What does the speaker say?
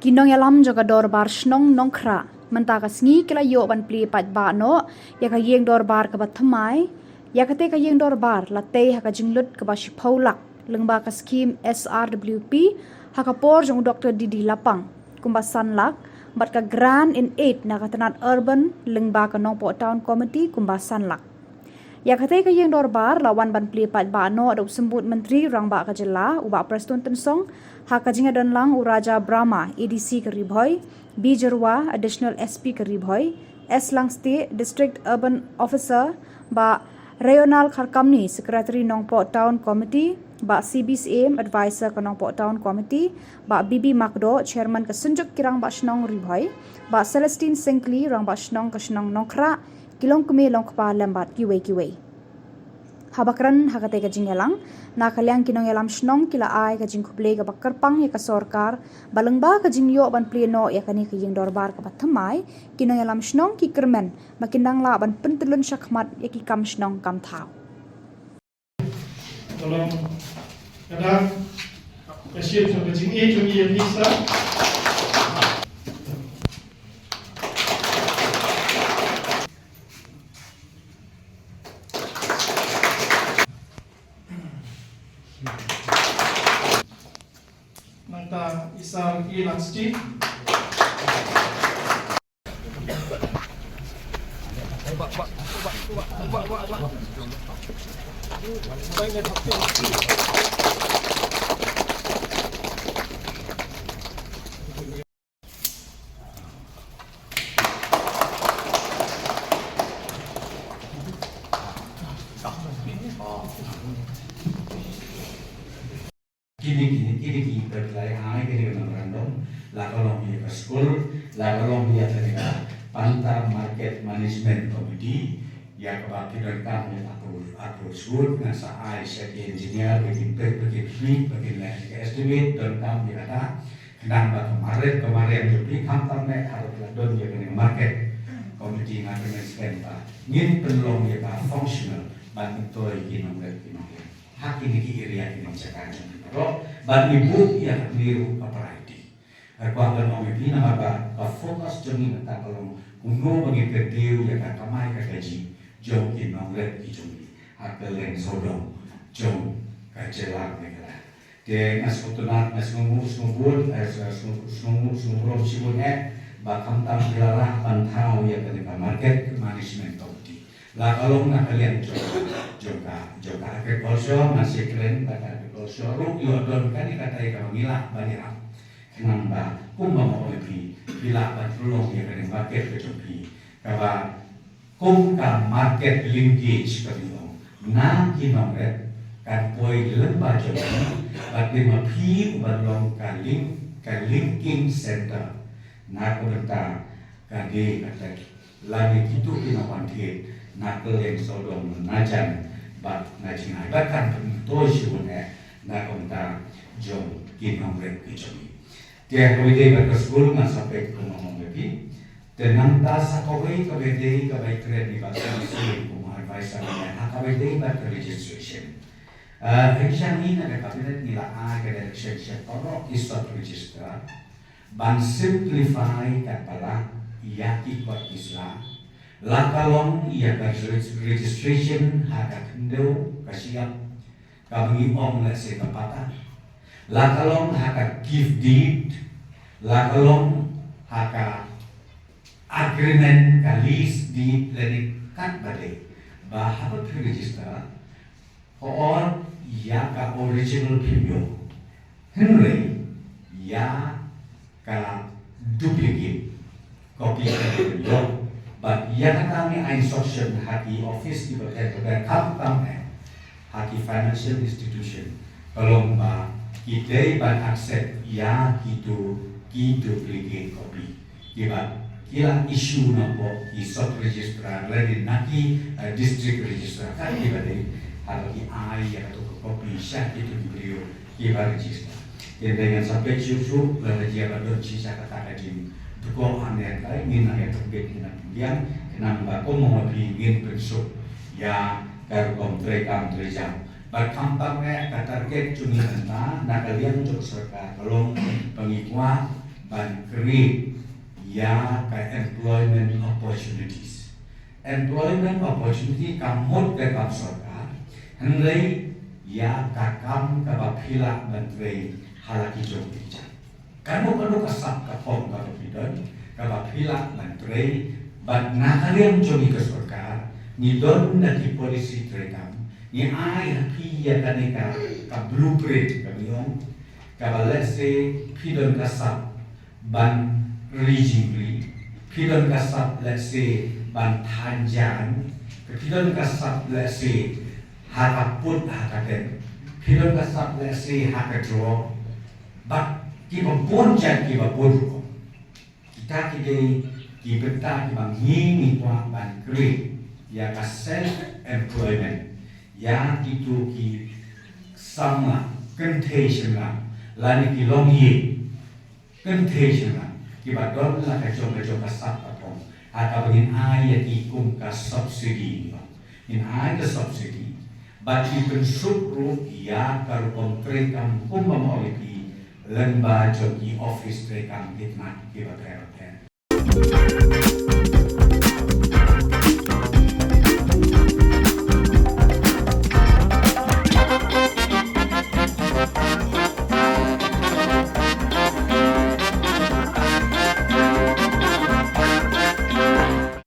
Kinong yalam jaga dorbar snong nongkra mentaka sngi kila yo ban pli pat ba no ya ka yeng dorbar ka bathamai ya ka te ka yeng dorbar la te ha ka jinglut ka ba shipaulak lengba ka skim SRWP ha ka por jong Dr. Didi Lapang kumba sanlak bat ka grand in 8 na ka tanat urban lengba ka nongpo town committee kumba sanlak ya kate ka yeng dorbar lawan ban pli pat ba no adop sembut menteri rang ba ka jela uba prestun tensong ha ka jinga don lang uraja Brahma ADC ka ribhoi B Jerwa additional SP ka ribhoi S Langste district urban officer ba regional kharkamni secretary nongpo town committee ba CBCM advisor ka nongpo town committee ba BB Makdo chairman ka sunjuk kirang ba snong ribhoi ba Celestine Singli rang ba snong ka snong nongkra kilong kumi long kpa lembat kiwe habakran hakate ka jingelang na kalyang kinong yalam snong kila ai ka jing kuble ka bakarpang ya ka sorkar balengba ka jingyo ban pleno ya kani ka jing dorbar ka pathamai kinong yalam snong ki kermen makindang la ban pentelun syakmat ya ki kam snong kam thau tolong kadang kasih so ka jing e chung ye nisa Nangta isang ilang sti kini berlai ai kini memorandum la kolom dia ke school la kolom dia ketika Pantar Market Management Committee ya kebaki dan kami aku school dengan saya sebagai engineer bagi fee bagi estimate dan kami kata kenapa kemarin jadi kantor nek harus ladon dia kena market committee management pak ngin penlong dia pak functional bantu toy kinomret hak ini kiri yang sekarang Pero ban ibu yang niru kaparaiti. Aku akan mengambil nama ba fokus jami nata kalau kuno bagi perdiu yang kamai kagaji jom kinongret kijumi. Akelen sodong jom kajelak negara. De ngaskutunat ngasngumur simunnya bakam tam dilarang pantau yang ketika market management committee. Lah kalau nak kalian joka agriculture masih keren pada agriculture ruk yodon kan dikatai kalau milah banyak kenapa kumba mau lebih bila patulong ya kan market kecopi kalau kumka market linkage kalau na kinongret kan poi lembah jomi bagi mapi ubalong linking center na kubenta kade kata lagi itu kinawanti na kelen sodong najan bat najingai bahkan pentoshi one na konta jom kinongret kichomi dia kawide berkesul na sampai ke ngomong lagi tenang ta kawai kawide kawai kred di bahasa Mesir kumar advisor na kawide ber registration election ini ada kabinet nila a ke election toro isot register ban simplify kapala yaki kot Islam lakalong ia registration haka kendo kasiap kami om la se kapata lakalong haka gift deed lakalong haka agreement kalis di lenik kan bade bahapa register or ya ka original premium henry ya ka duplicate copy yo but yang kami instruction haki office di berkaitan kampung haki financial institution kalau kita ban accept ya gitu duplicate copy kita kila isu nampak isot registrar lagi naki district registrar kan kita deh haki ai ya atau copy syah itu diberi kita register dan dengan sampai susu lalu dia baru sisa kata kaji Tukong aneh kali ingin ayat terbit ina kemudian kenapa kau mau ingin besok ya karkom trekam trejam berkampangnya kata target cumi nanta nak kalian untuk serta kalau pengikwa ban create ya ka employment opportunities. Employment opportunity kamot ke kam sarkar henlai ya kakam ka bapila menteri halaki jong bicara. Kanu kasap kapong ka bapidon ka bapila menteri ban nakaliam jong ke sarkar ni don na di polisi terekam ni ai hapi ya kaneka ka blueprint kamiong ka balese pidon kasap ban regionally pidon kasap let's say ban Tanjan pidon kasap let's say hakaput hakaden pidon kasap let's say hakadro but kita poncat kita bodoh kita kita menghingi tuan ban kri ya ka self employment ya itu ki sama contagion lani ki long ye contagion kiba don la ka jom kasap apong aka bagin ayat ikum ka subsidy in ayat subsidy but even sukru ya karupong trekam kumamolipi lemba jom i office trekam kitmat kiba kaya